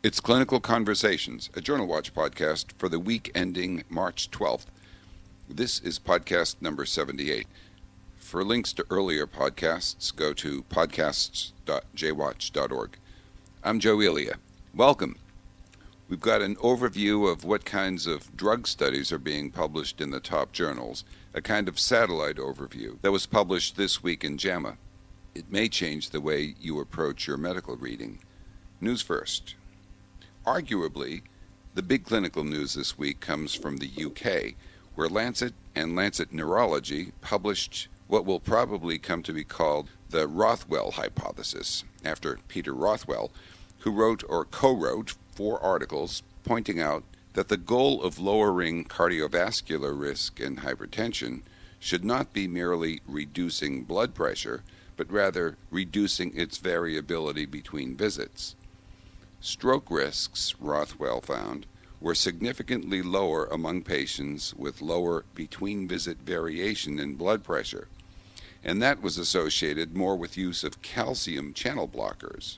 It's Clinical Conversations, a Journal Watch podcast for the week ending March 12th. This is podcast number 78. For links to earlier podcasts, go to podcasts.jwatch.org. I'm jelia. Welcome. We've got an overview of what kinds of drug studies are being published in the top journals, a kind of satellite overview that was published this week in JAMA. It may change the way you approach your medical reading. News first. Arguably, the big clinical news this week comes from the UK, where Lancet and Lancet Neurology published what will probably come to be called the Rothwell hypothesis, after Peter Rothwell, who wrote or co-wrote 4 articles pointing out that the goal of lowering cardiovascular risk and hypertension should not be merely reducing blood pressure, but rather reducing its variability between visits. Stroke risks, Rothwell found, were significantly lower among patients with lower between-visit variation in blood pressure, and that was associated more with use of calcium channel blockers.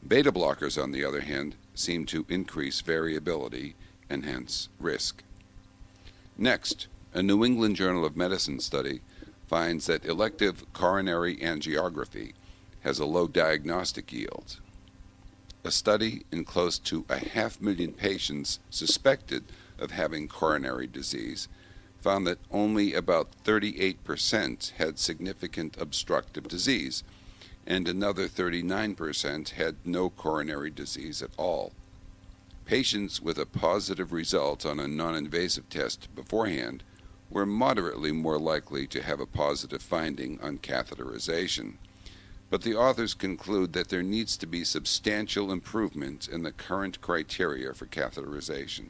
Beta blockers, on the other hand, seem to increase variability and hence risk. Next, a New England Journal of Medicine study finds that elective coronary angiography has a low diagnostic yield. A study in close to 500,000 patients suspected of having coronary disease found that only about 38% had significant obstructive disease, and another 39% had no coronary disease at all. Patients with a positive result on a non-invasive test beforehand were moderately more likely to have a positive finding on catheterization. But the authors conclude that there needs to be substantial improvement in the current criteria for catheterization.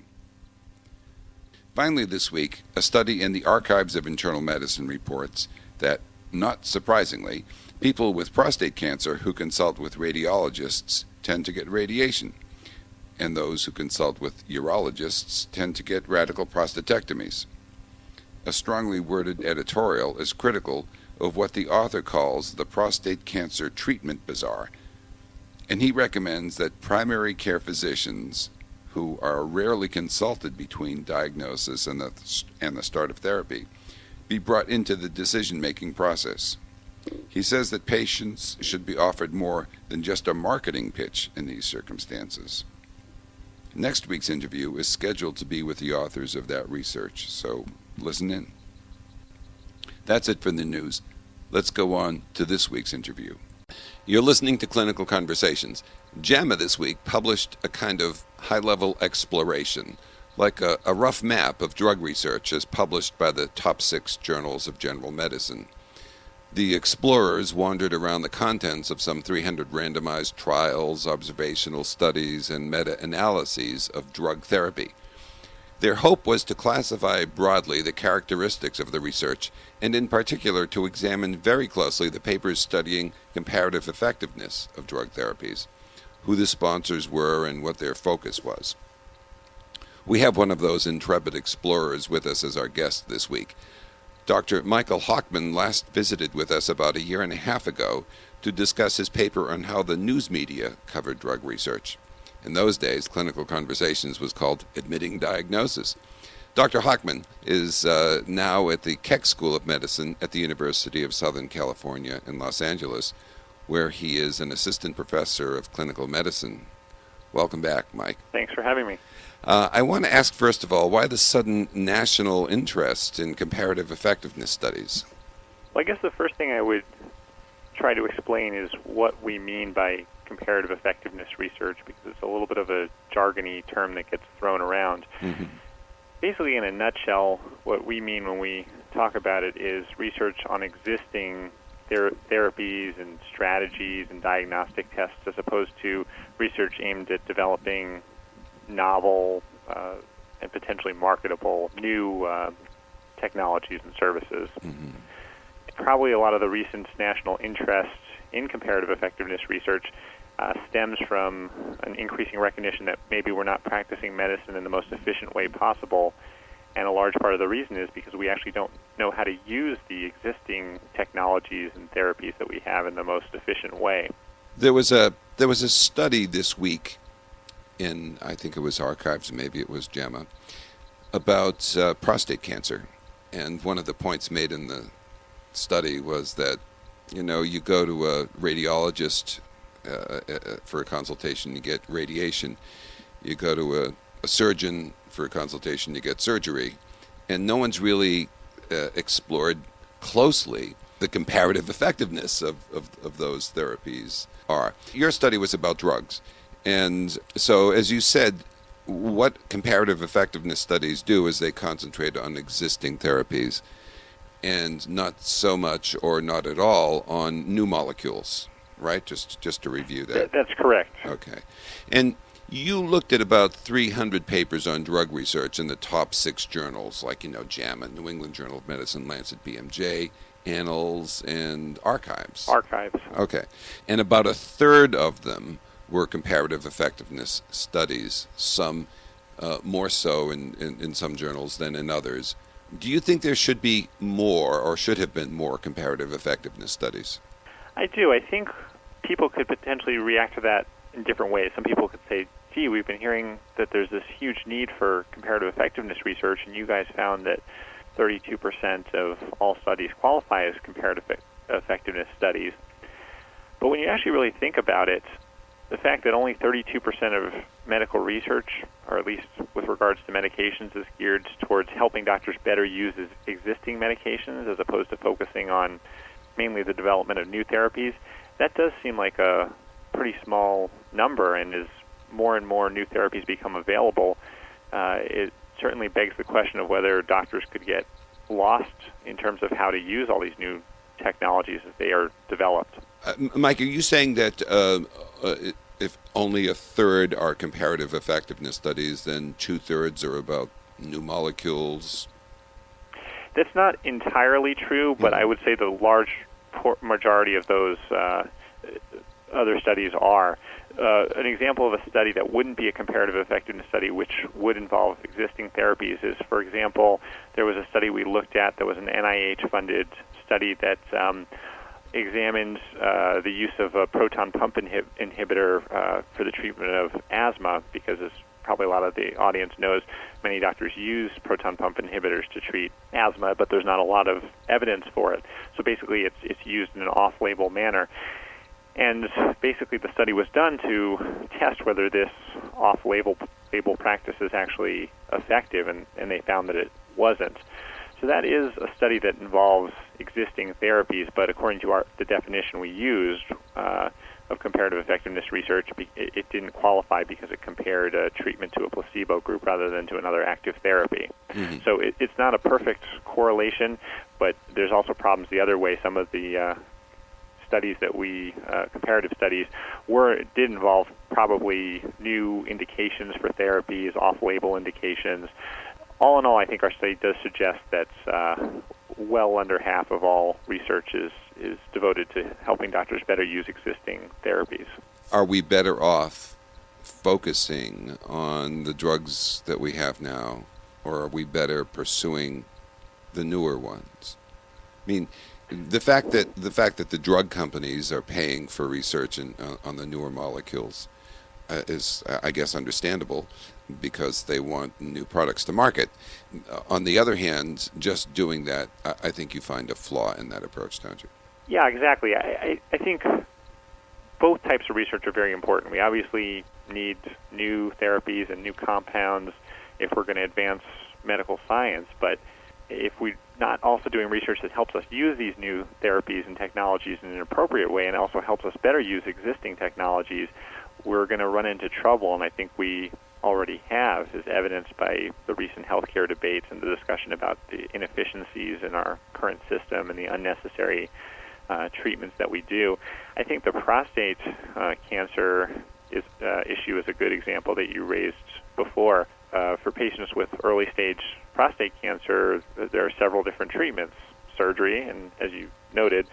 Finally this week, a study in the Archives of Internal Medicine reports that, not surprisingly, people with prostate cancer who consult with radiologists tend to get radiation, and those who consult with urologists tend to get radical prostatectomies. A strongly worded editorial is critical of what the author calls the prostate cancer treatment bazaar, and he recommends that primary care physicians, who are rarely consulted between diagnosis and the start of therapy, be brought into the decision-making process. He says that patients should be offered more than just a marketing pitch in these circumstances. Next week's interview is scheduled to be with the authors of that research, so listen in. That's it for the news. Let's go on to this week's interview. You're listening to Clinical Conversations. JAMA this week published a kind of high-level exploration, like a rough map of drug research as published by the top 6 journals of general medicine. The explorers wandered around the contents of some 300 randomized trials, observational studies, and meta-analyses of drug therapy. Their hope was to classify broadly the characteristics of the research, and in particular to examine very closely the papers studying comparative effectiveness of drug therapies, who the sponsors were, and what their focus was. We have one of those intrepid explorers with us as our guest this week. Dr. Michael Hochman last visited with us about a year and a half ago to discuss his paper on how the news media covered drug research. In those days, Clinical Conversations was called Admitting Diagnosis. Dr. Hochman is now at the Keck School of Medicine at the University of Southern California in Los Angeles, where he is an assistant professor of clinical medicine. Welcome back, Mike. Thanks for having me. I want to ask, first of all, why the sudden national interest in comparative effectiveness studies? Well, I guess the first thing I would try to explain is what we mean by comparative effectiveness research, because it's a little bit of a jargony term that gets thrown around. Mm-hmm. Basically, in a nutshell, what we mean when we talk about it is research on existing therapies and strategies and diagnostic tests, as opposed to research aimed at developing novel and potentially marketable new technologies and services. Mm-hmm. Probably a lot of the recent national interest in comparative effectiveness research stems from an increasing recognition that maybe we're not practicing medicine in the most efficient way possible, and a large part of the reason is because we actually don't know how to use the existing technologies and therapies that we have in the most efficient way. There was a study this week in, I think it was Archives, maybe it was JAMA, about prostate cancer. And one of the points made in the study was that, you go to a radiologist for a consultation, you get radiation. You go to a surgeon for a consultation, you get surgery. And no one's really explored closely the comparative effectiveness of those therapies are. Your study was about drugs. And so, as you said, what comparative effectiveness studies do is they concentrate on existing therapies and not so much or not at all on new molecules, right? Just to review that. That's correct. Okay. And you looked at about 300 papers on drug research in the top 6 journals, like, JAMA, New England Journal of Medicine, Lancet, BMJ, Annals, and Archives. Archives. Okay. And about a third of them were comparative effectiveness studies, some more so in some journals than in others. Do you think there should be more, or should have been more, comparative effectiveness studies? I do. I think people could potentially react to that in different ways. Some people could say, gee, we've been hearing that there's this huge need for comparative effectiveness research, and you guys found that 32% of all studies qualify as comparative effectiveness studies. But when you actually really think about it, the fact that only 32% of medical research, or at least with regards to medications, is geared towards helping doctors better use existing medications as opposed to focusing on mainly the development of new therapies, that does seem like a pretty small number. And as more and more new therapies become available, it certainly begs the question of whether doctors could get lost in terms of how to use all these new technologies as they are developed. Mike, are you saying that if only a third are comparative effectiveness studies, then 2/3 are about new molecules? That's not entirely true, but I would say the large majority of those other studies are. An example of a study that wouldn't be a comparative effectiveness study, which would involve existing therapies, is, for example, there was a study we looked at that was an NIH-funded study that examined the use of a proton pump inhibitor for the treatment of asthma, because as probably a lot of the audience knows, many doctors use proton pump inhibitors to treat asthma, but there's not a lot of evidence for it. So basically it's used in an off-label manner. And basically the study was done to test whether this off-label practice is actually effective, and they found that it wasn't. So that is a study that involves existing therapies, but according to the definition we used of comparative effectiveness research, it didn't qualify because it compared a treatment to a placebo group rather than to another active therapy. Mm-hmm. So it's not a perfect correlation, but there's also problems the other way. Some of the studies that comparative studies did involve probably new indications for therapies, off-label indications. All in all, I think our study does suggest that well under half of all research is devoted to helping doctors better use existing therapies. Are we better off focusing on the drugs that we have now, or are we better pursuing the newer ones? I mean, the fact that the drug companies are paying for research on the newer molecules is, I guess, understandable, because they want new products to market. On the other hand, just doing that, I think you find a flaw in that approach, don't you? Yeah, exactly. I think both types of research are very important. We obviously need new therapies and new compounds if we're going to advance medical science, but if we're not also doing research that helps us use these new therapies and technologies in an appropriate way and also helps us better use existing technologies, we're going to run into trouble, and I think we already have, as evidenced by the recent healthcare debates and the discussion about the inefficiencies in our current system and the unnecessary treatments that we do. I think the prostate cancer issue is a good example that you raised before. For patients with early-stage prostate cancer, there are several different treatments. Surgery, and as you noted,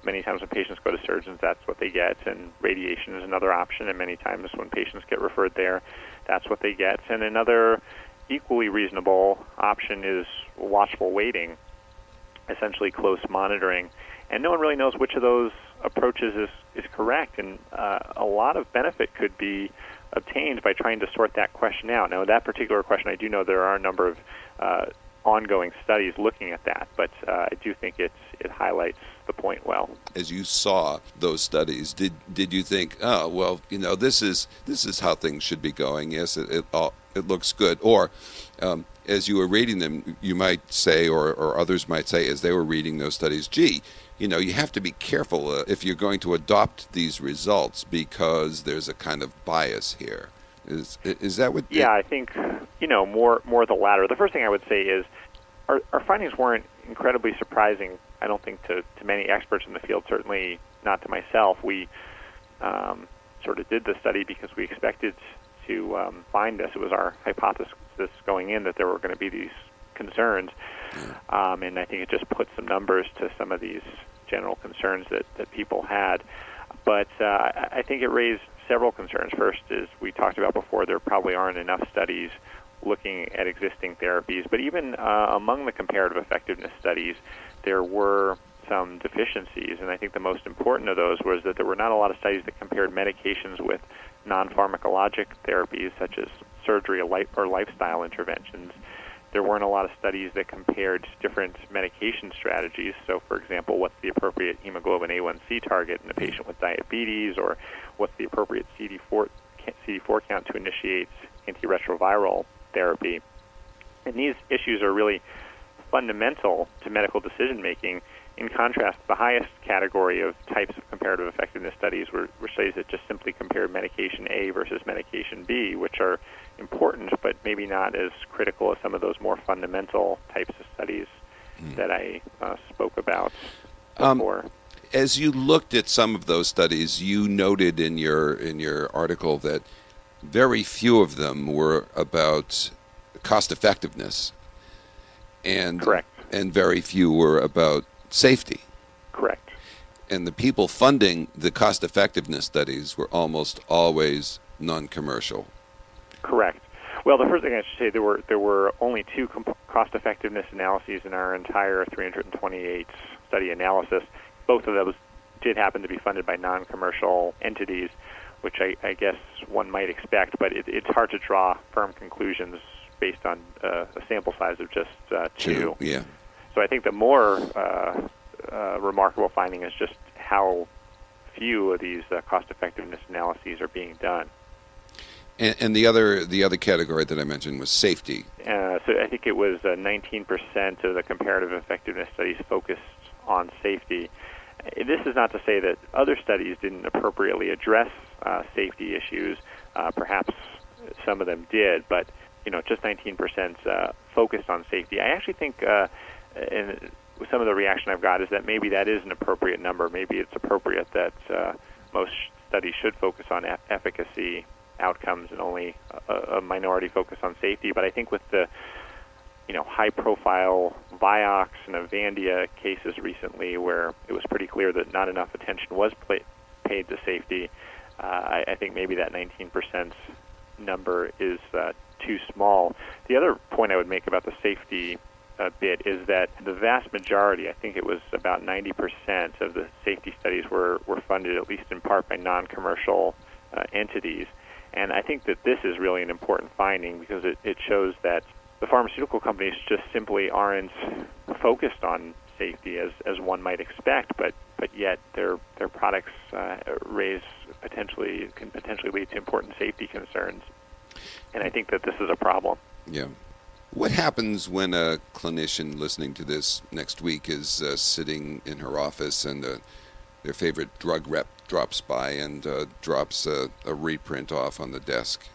many times when patients go to surgeons, that's what they get, and radiation is another option, and many times when patients get referred there, that's what they get. And another equally reasonable option is watchful waiting, essentially close monitoring. And no one really knows which of those approaches is correct, and a lot of benefit could be obtained by trying to sort that question out. Now, that particular question, I do know there are a number of ongoing studies looking at that, but I do think it highlights the point well. As you saw those studies, did you think, oh, well, this is how things should be going? Yes, it looks good. Or as you were reading them, you might say, or others might say, as they were reading those studies, gee, you have to be careful if you're going to adopt these results because there's a kind of bias here. Is that what? Yeah, I think more the latter. The first thing I would say is our findings weren't incredibly surprising. I don't think to many experts in the field. Certainly not to myself. We sort of did the study because we expected to find this. It was our hypothesis going in that there were going to be these concerns, and I think it just put some numbers to some of these general concerns that people had. But I think it raised several concerns. First, as we talked about before, there probably aren't enough studies looking at existing therapies. But even among the comparative effectiveness studies, there were some deficiencies, and I think the most important of those was that there were not a lot of studies that compared medications with non-pharmacologic therapies, such as surgery or lifestyle interventions. There weren't a lot of studies that compared different medication strategies. So, for example, what's the appropriate hemoglobin A1C target in a patient with diabetes, or what's the appropriate CD4 count to initiate antiretroviral therapy. And these issues are really fundamental to medical decision-making. In contrast, the highest category of types of comparative effectiveness studies were studies that just simply compared medication A versus medication B, which are important, but maybe not as critical as some of those more fundamental types of studies that I spoke about before. As you looked at some of those studies, you noted in your article that very few of them were about cost effectiveness, and Correct. And very few were about safety. Correct. And the people funding the cost effectiveness studies were almost always non-commercial. Correct. Well, the first thing I should say, there were only two cost effectiveness analyses in our entire 328 study analysis. Both of those did happen to be funded by non-commercial entities, which I guess one might expect, but it's hard to draw firm conclusions based on a sample size of just two. Yeah. So I think the more remarkable finding is just how few of these cost-effectiveness analyses are being done. And the other category that I mentioned was safety. So I think it was 19% of the comparative effectiveness studies focused on safety. This is not to say that other studies didn't appropriately address safety issues. Perhaps some of them did, but just 19% focused on safety. I actually think, and some of the reaction I've got is that maybe that is an appropriate number. Maybe it's appropriate that most studies should focus on efficacy outcomes and only a minority focus on safety. But I think with the high-profile Vioxx and Avandia cases recently, where it was pretty clear that not enough attention was paid to safety, I think maybe that 19% number is too small. The other point I would make about the safety bit is that the vast majority, I think it was about 90% of the safety studies were funded at least in part by non-commercial entities. And I think that this is really an important finding because it shows that the pharmaceutical companies just simply aren't focused on safety as one might expect, but yet their products can potentially lead to important safety concerns. And I think that this is a problem. Yeah. What happens when a clinician listening to this next week is sitting in her office and their favorite drug rep drops by and drops a reprint off on the desk?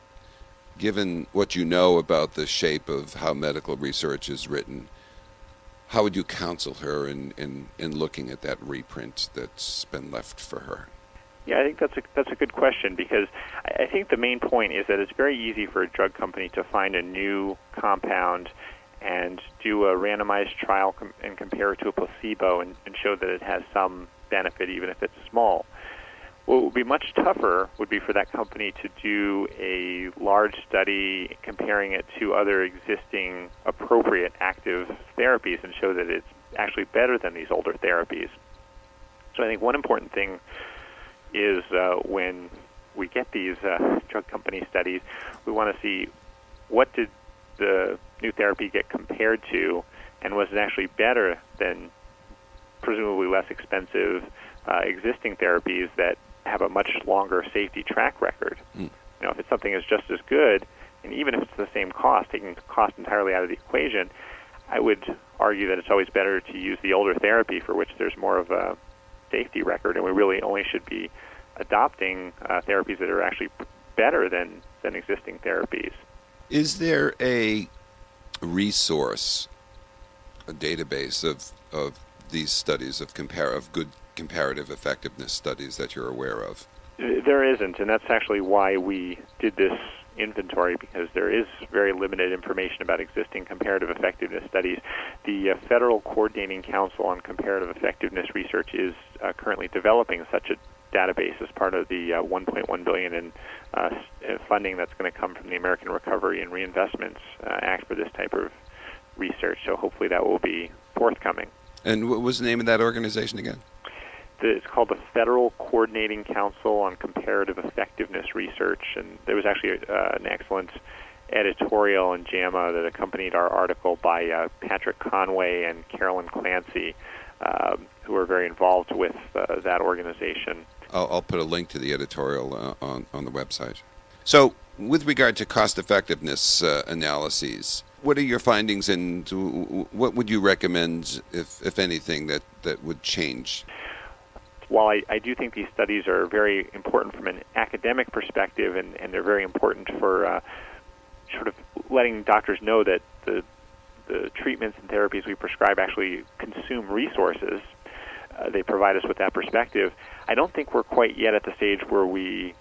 Given what you know about the shape of how medical research is written, how would you counsel her in looking at that reprint that's been left for her? Yeah, I think that's a good question, because I think the main point is that it's very easy for a drug company to find a new compound and do a randomized trial and compare it to a placebo and show that it has some benefit, even if it's small. What would be much tougher would be for that company to do a large study comparing it to other existing appropriate active therapies and show that it's actually better than these older therapies. So I think one important thing is when we get these drug company studies, we want to see what did the new therapy get compared to, and was it actually better than presumably less expensive existing therapies that have a much longer safety track record. If it's something that's just as good, and even if it's the same cost, taking the cost entirely out of the equation, I would argue that it's always better to use the older therapy for which there's more of a safety record, and we really only should be adopting therapies that are actually better than existing therapies. Is there a resource, a database of these studies of good comparative effectiveness studies that you're aware of? There isn't, and that's actually why we did this inventory, because there is very limited information about existing comparative effectiveness studies. The Federal Coordinating Council on Comparative Effectiveness Research is currently developing such a database as part of the $1.1 billion in funding that's going to come from the American Recovery and Reinvestment Act for this type of research. So hopefully that will be forthcoming. And what was the name of that organization again? It's called the Federal Coordinating Council on Comparative Effectiveness Research, and there was actually an excellent editorial in JAMA that accompanied our article by Patrick Conway and Carolyn Clancy, who are very involved with that organization. I'll put a link to the editorial on the website. So, with regard to cost-effectiveness analyses, what are your findings, and what would you recommend, if anything, that would change? While I do think these studies are very important from an academic perspective, and they're very important for sort of letting doctors know that the treatments and therapies we prescribe actually consume resources, they provide us with that perspective. I don't think we're quite yet at the stage where we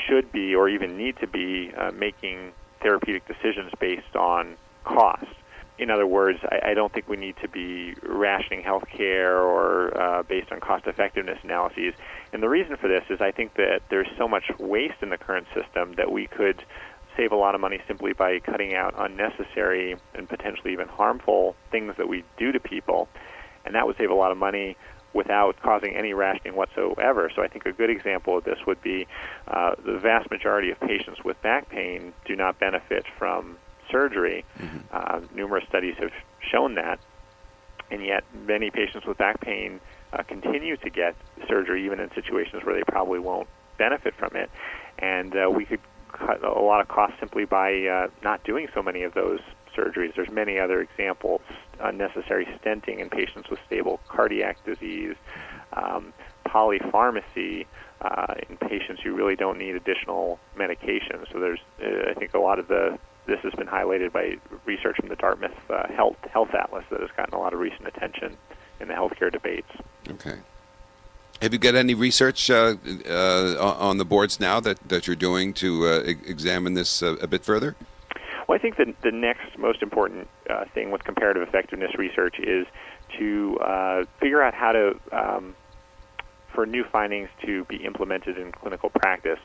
should be or even need to be making therapeutic decisions based on cost. In other words, I don't think we need to be rationing healthcare or based on cost-effectiveness analyses. And the reason for this is I think that there's so much waste in the current system that we could save a lot of money simply by cutting out unnecessary and potentially even harmful things that we do to people. And that would save a lot of money without causing any rationing whatsoever. So I think a good example of this would be the vast majority of patients with back pain do not benefit from surgery. Numerous studies have shown that, and yet many patients with back pain continue to get surgery even in situations where they probably won't benefit from it. And we could cut a lot of costs simply by not doing so many of those surgeries. There's many other examples: unnecessary stenting in patients with stable cardiac disease, polypharmacy in patients who really don't need additional medication. So there's, I think, a lot of this has been highlighted by research from the Dartmouth Health Atlas that has gotten a lot of recent attention in the healthcare debates. Okay. Have you got any research on the boards now that you're doing to examine this a bit further? Well, I think that the next most important thing with comparative effectiveness research is to figure out how to, for new findings to be implemented in clinical practice.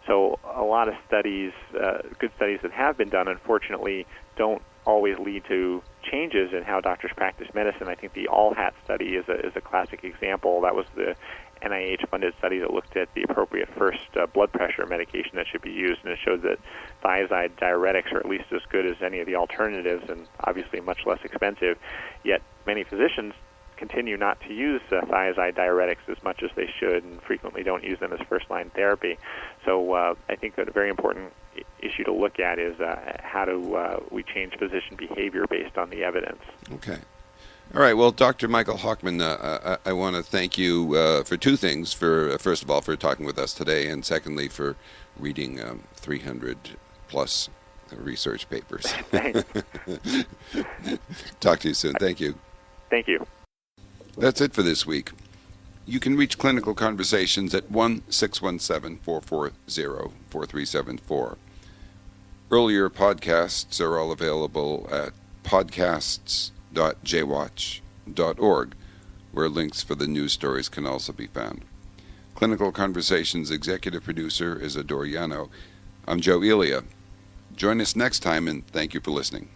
So a lot of studies, good studies that have been done, unfortunately, don't always lead to changes in how doctors practice medicine. I think the All-Hat study is a classic example. That was the NIH-funded study that looked at the appropriate first blood pressure medication that should be used, and it showed that thiazide diuretics are at least as good as any of the alternatives and obviously much less expensive. Yet many physicians continue not to use thiazide diuretics as much as they should and frequently don't use them as first-line therapy. So I think that a very important issue to look at is how do we change physician behavior based on the evidence. Okay. All right. Well, Dr. Michael Hochman, I want to thank you for two things. First of all, for talking with us today, and secondly, for reading 300-plus research papers. Thanks. Talk to you soon. Thank you. Thank you. That's it for this week. You can reach Clinical Conversations at 1-617-440-4374. Earlier podcasts are all available at podcasts.jwatch.org, where links for the news stories can also be found. Clinical Conversations executive producer is Ador Yano. I'm Joe Elia. Join us next time, and thank you for listening.